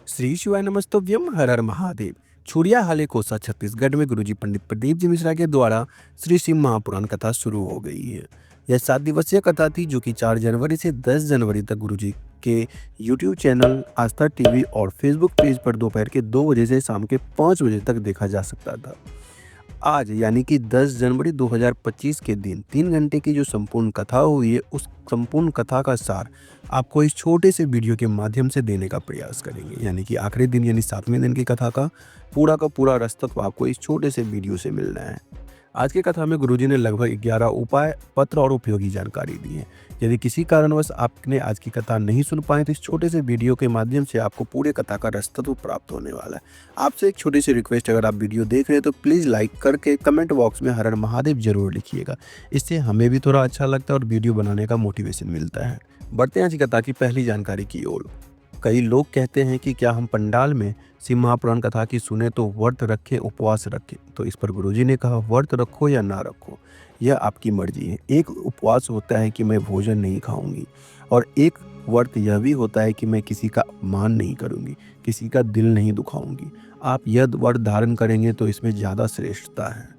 श्री शिवाय नमस्तुभ्यम हर हर महादेव। छुरिया हाले कोसा छत्तीसगढ़ में गुरुजी पंडित प्रदीप जी मिश्रा के द्वारा श्री शिव महापुराण कथा शुरू हो गई है। यह 7 दिवसीय कथा थी जो कि 4 जनवरी से 10 जनवरी तक गुरुजी के यूट्यूब चैनल आस्था टीवी और फेसबुक पेज पर दोपहर के 2 बजे से शाम के 5 बजे तक देखा जा सकता था। आज यानी कि 10 जनवरी 2025 के दिन 3 घंटे की जो संपूर्ण कथा हुई है, उस संपूर्ण कथा का सार आपको इस छोटे से वीडियो के माध्यम से देने का प्रयास करेंगे। यानी कि आखिरी दिन यानी 7वें दिन की कथा का पूरा रसतत्व आपको इस छोटे से वीडियो से मिलना है। आज की कथा में गुरुजी ने लगभग 11 उपाय, पत्र और उपयोगी जानकारी दी है। यदि किसी कारणवश आपने आज की कथा नहीं सुन पाए तो इस छोटे से वीडियो के माध्यम से आपको पूरे कथा का रसतत्व प्राप्त होने वाला है। आपसे एक छोटी सी रिक्वेस्ट, अगर आप वीडियो देख रहे हैं तो प्लीज़ लाइक करके कमेंट बॉक्स में हर हर महादेव जरूर लिखिएगा। इससे हमें भी थोड़ा अच्छा लगता है और वीडियो बनाने का मोटिवेशन मिलता है। बढ़ते हैं आज की कथा की पहली जानकारी की ओर। कई लोग कहते हैं कि क्या हम पंडाल में शिव महापुराण कथा की सुने तो व्रत रखें, उपवास रखें। तो इस पर गुरुजी ने कहा, व्रत रखो या ना रखो, यह आपकी मर्जी है। एक उपवास होता है कि मैं भोजन नहीं खाऊंगी, और एक व्रत यह भी होता है कि मैं किसी का अपमान नहीं करूंगी, किसी का दिल नहीं दुखाऊंगी। आप यह व्रत धारण करेंगे तो इसमें ज़्यादा श्रेष्ठता है।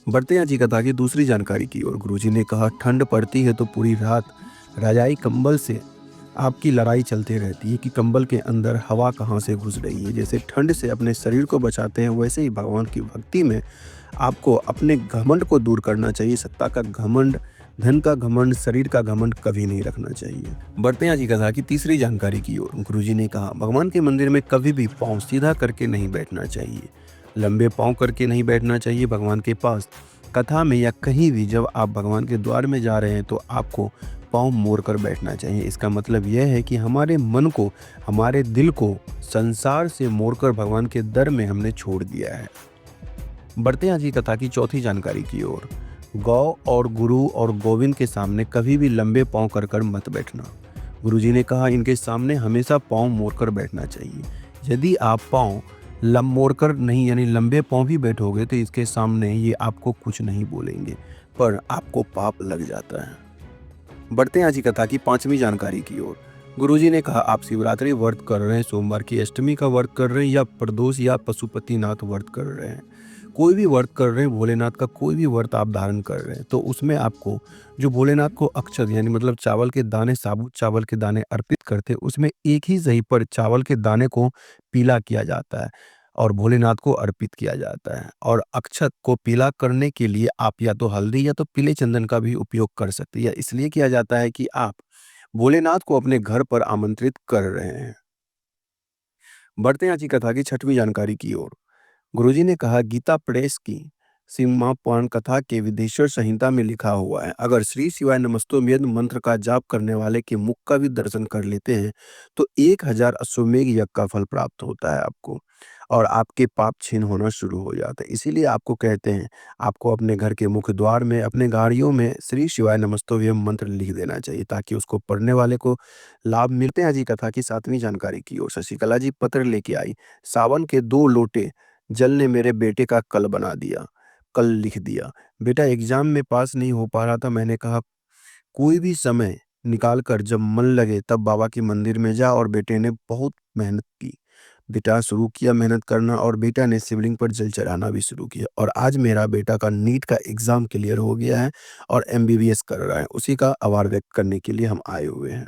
बढ़ते हैं आज की कथा की दूसरी जानकारी की ओर। गुरुजी ने कहा, ठंड पड़ती है तो पूरी रात रजाई कंबल से आपकी लड़ाई चलती रहती है कि कंबल के अंदर हवा कहाँ से घुस रही है। जैसे ठंड से अपने शरीर को बचाते हैं, वैसे ही भगवान की भक्ति में आपको अपने घमंड को दूर करना चाहिए। सत्ता का घमंड, धन का घमंड, शरीर का घमंड कभी नहीं रखना चाहिए। बढ़ते हैं आज की कथा की तीसरी जानकारी की ओर। गुरुजी ने कहा, भगवान के मंदिर में कभी भी पाँव सीधा करके नहीं बैठना चाहिए, लंबे पाँव करके नहीं बैठना चाहिए भगवान के पास। कथा में या कहीं भी जब आप भगवान के द्वार में जा रहे हैं तो आपको पाँव मोड़ कर बैठना चाहिए। इसका मतलब यह है कि हमारे मन को, हमारे दिल को संसार से मोड़कर भगवान के दर में हमने छोड़ दिया है। बढ़ते हैं आज की कथा की चौथी जानकारी की ओर। गौ और गुरु और गोविंद के सामने कभी भी लंबे पाँव कर मत बैठना। गुरुजी ने कहा, इनके सामने हमेशा पाँव मोड़कर बैठना चाहिए। यदि आप पाँव मोड़कर नहीं यानी लंबे पाँव भी बैठोगे तो इसके सामने ये आपको कुछ नहीं बोलेंगे, पर आपको पाप लग जाता है। बढ़ते हैं आज की कथा की पांचवी जानकारी की ओर। गुरुजी ने कहा, आप शिवरात्रि व्रत कर रहे हैं, सोमवार की अष्टमी का व्रत कर रहे हैं, या प्रदोष या पशुपतिनाथ व्रत कर रहे हैं, कोई भी व्रत कर रहे हैं, भोलेनाथ का कोई भी व्रत आप धारण कर रहे हैं, तो उसमें आपको जो भोलेनाथ को अक्षत यानी मतलब चावल के दाने, साबुत चावल के दाने अर्पित करते हैं, उसमें एक ही सही पर चावल के दाने को पीला किया जाता है और भोलेनाथ को अर्पित किया जाता है। और अक्षत को पीला करने के लिए आप या तो हल्दी या तो पीले चंदन का भी उपयोग कर सकते हैं। यह इसलिए किया जाता है कि आप भोलेनाथ को अपने घर पर आमंत्रित कर रहे हैं। बढ़ते हैं आज की कथा की छठवीं जानकारी की ओर। गुरुजी ने कहा, गीता प्रेस की सीमा पुराण कथा के विदेश्वर संहिता में लिखा हुआ है, अगर श्री शिवाय नमस्तोमेध मंत्र का जाप करने वाले के मुख का भी दर्शन कर लेते हैं तो 1000 अश्वमेघ यज्ञ का फल प्राप्त होता है आपको, और आपके पाप क्षीण होना शुरू हो जाता है। इसीलिए आपको कहते हैं, आपको अपने घर के मुख्य द्वार में, अपने गाड़ियों में श्री शिवाय नमस्तोमेध मंत्र लिख देना चाहिए ताकि उसको पढ़ने वाले को लाभ मिलते हैं। आज की कथा की सातवीं जानकारी की ओर। शशिकला जी पत्र लेके आई, सावन के 2 लोटे जल ने मेरे बेटे का कल लिख दिया। बेटा एग्जाम में पास नहीं हो पा रहा था, मैंने कहा कोई भी समय निकाल कर जब मन लगे तब बाबा के मंदिर में जा, और बेटे ने बहुत मेहनत की। बेटा शुरू किया मेहनत करना, और बेटा ने शिवलिंग पर जल चढ़ाना भी शुरू किया, और आज मेरा बेटा का नीट का एग्जाम क्लियर हो गया है और एमबीबीएस कर रहा है। उसी का आभार व्यक्त करने के लिए हम आए हुए हैं।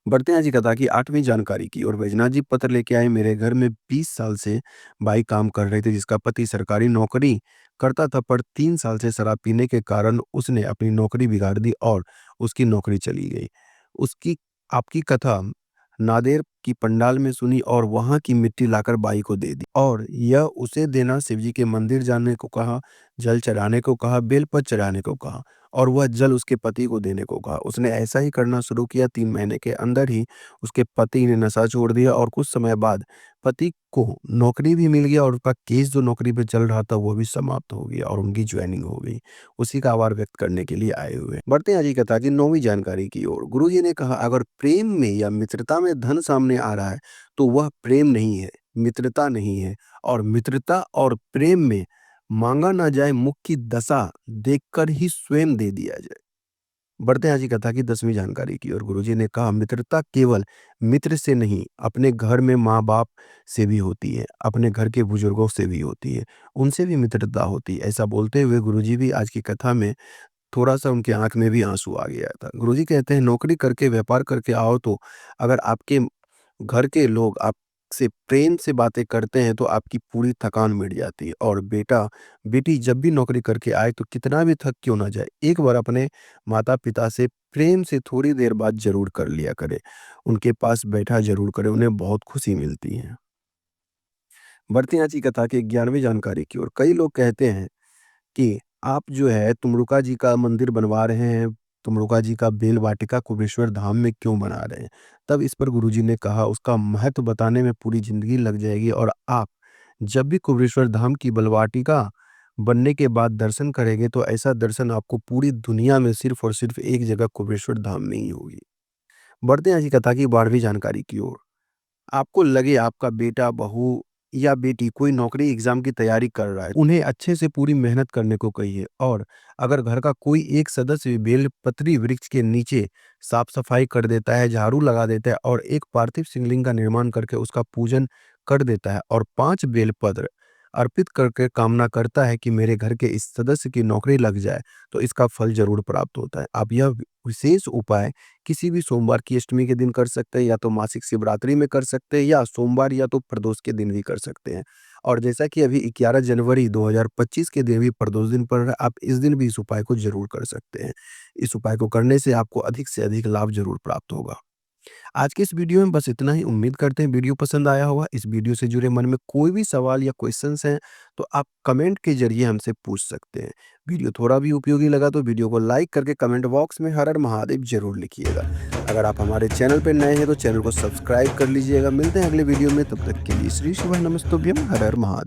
बढ़ते हैं आज की कथा की आठवीं जानकारी की और। वैजनाथ जी पत्र लेके आए, मेरे घर में 20 साल से बाई काम कर रहे थे, जिसका पति सरकारी नौकरी करता था, पर 3 साल से शराब पीने के कारण उसने अपनी नौकरी बिगाड़ दी और उसकी नौकरी चली गई। उसकी आपकी कथा नादेर की पंडाल में सुनी और वहां की मिट्टी लाकर बाई को दे दी, और यह उसे देना, शिवजी के मंदिर जाने को कहा, जल चढ़ाने को कहा, बेलपत्र चढ़ाने को कहा, और वह जल उसके पति को देने को कहा। उसने ऐसा ही करना शुरू किया। 3 महीने के अंदर ही उसके पति ने नशा छोड़ दिया, और कुछ समय बाद पति को नौकरी भी मिल गया, और उसका केस जो नौकरी पे चल रहा था वो भी समाप्त हो गया और उनकी ज्वाइनिंग हो गई। उसी का आभार व्यक्त करने के लिए आए हुए हैं। बढ़ते हैं आज की कथा की 9वीं जानकारी की ओर। गुरु जी ने कहा, अगर प्रेम में या मित्रता में धन सामने आ रहा है तो वह प्रेम नहीं है, मित्रता नहीं है, और मित्रता और प्रेम में मांगा ना जाए, मुख की दशा देखकर ही स्वयं दे दिया जाए। बढ़ते हैं आज की कथा की 10वीं जानकारी की ओर। गुरुजी ने कहा, मित्रता केवल मित्र से नहीं, अपने घर में माँ-बाप से भी होती है, अपने घर के बुजुर्गों से भी होती है, उनसे भी मित्रता होती है। ऐसा बोलते हुए गुरुजी भी आज की कथा में थोड़ा-सा उनकी आँख में भी आँसू आ गया था। गुरुजी कहते हैं, नौकरी करके, व्यापार करके आओ तो अगर आपके घर के लोग आपसे प्रेम से बातें करते हैं तो आपकी पूरी थकान मिट जाती है। और बेटा-बेटी जब भी नौकरी करके आए तो कितना भी थक क्यों ना जाए, एक बार अपने माता-पिता से प्रेम से थोड़ी देर बात ज़रूर कर लिया करें। उनके पास बैठा ज़रूर करें, उन्हें बहुत खुशी मिलती है। बढ़ते हैं आज की कथा की 11वीं जानकारी की ओर। कई लोग कहते हैं कि आप जो है तुमरुका जी का मंदिर बनवा रहे हैं, तुमरुका जी का बेल वाटिका कुबेश्वर धाम में क्यों बना रहे हैं? तब इस पर गुरुजी ने कहा, उसका महत्व बताने में पूरी ज़िंदगी लग जाएगी और आप जब भी कुबेश्वर धाम की बलवाटिका बनने के बाद दर्शन करेंगे तो ऐसा दर्शन आपको पूरी दुनिया में सिर्फ़ और सिर्फ़ एक जगह कुबेश्वर धाम में ही होगी। बढ़ते हैं आज की कथा की 12वीं जानकारी की ओर। आपको लगे आपका बेटा, बहू या बेटी कोई नौकरी एग्जाम की तैयारी कर रहा है, उन्हें अच्छे से पूरी मेहनत करने को कहिए। और अगर घर का कोई एक सदस्य बेलपत्री वृक्ष के नीचे साफ सफाई कर देता है, झाड़ू लगा देता है और एक पार्थिव शिवलिंग का निर्माण करके उसका पूजन कर देता है और 5 बेलपत्र अर्पित करके कामना करता है कि मेरे घर के इस सदस्य की नौकरी लग जाए, तो इसका फल जरूर प्राप्त होता है। आप यह विशेष उपाय किसी भी सोमवार की अष्टमी के दिन कर सकते हैं, या तो मासिक शिवरात्रि में कर सकते हैं, या सोमवार या तो प्रदोष के दिन भी कर सकते हैं। और जैसा कि अभी 11 जनवरी 2025 के दिन भी प्रदोष दिन पड़ रहा है, आप इस दिन भी इस उपाय को ज़रूर कर सकते हैं। इस उपाय को करने से आपको अधिक से अधिक लाभ ज़रूर प्राप्त होगा। आज की इस वीडियो में बस इतना ही। उम्मीद करते हैं वीडियो पसंद आया होगा। इस वीडियो से जुड़े मन में कोई भी सवाल या क्वेश्चंस हैं तो आप कमेंट के ज़रिए हमसे पूछ सकते हैं। वीडियो थोड़ा भी उपयोगी लगा तो वीडियो को लाइक करके कमेंट बॉक्स में हर हर महादेव ज़रूर लिखिएगा। अगर आप हमारे चैनल पर नए हैं तो चैनल को सब्सक्राइब कर लीजिएगा। मिलते हैं अगले वीडियो में, तब तक के लिए श्री शिवाय नमस्तुभ्यम, हर हर महादेव।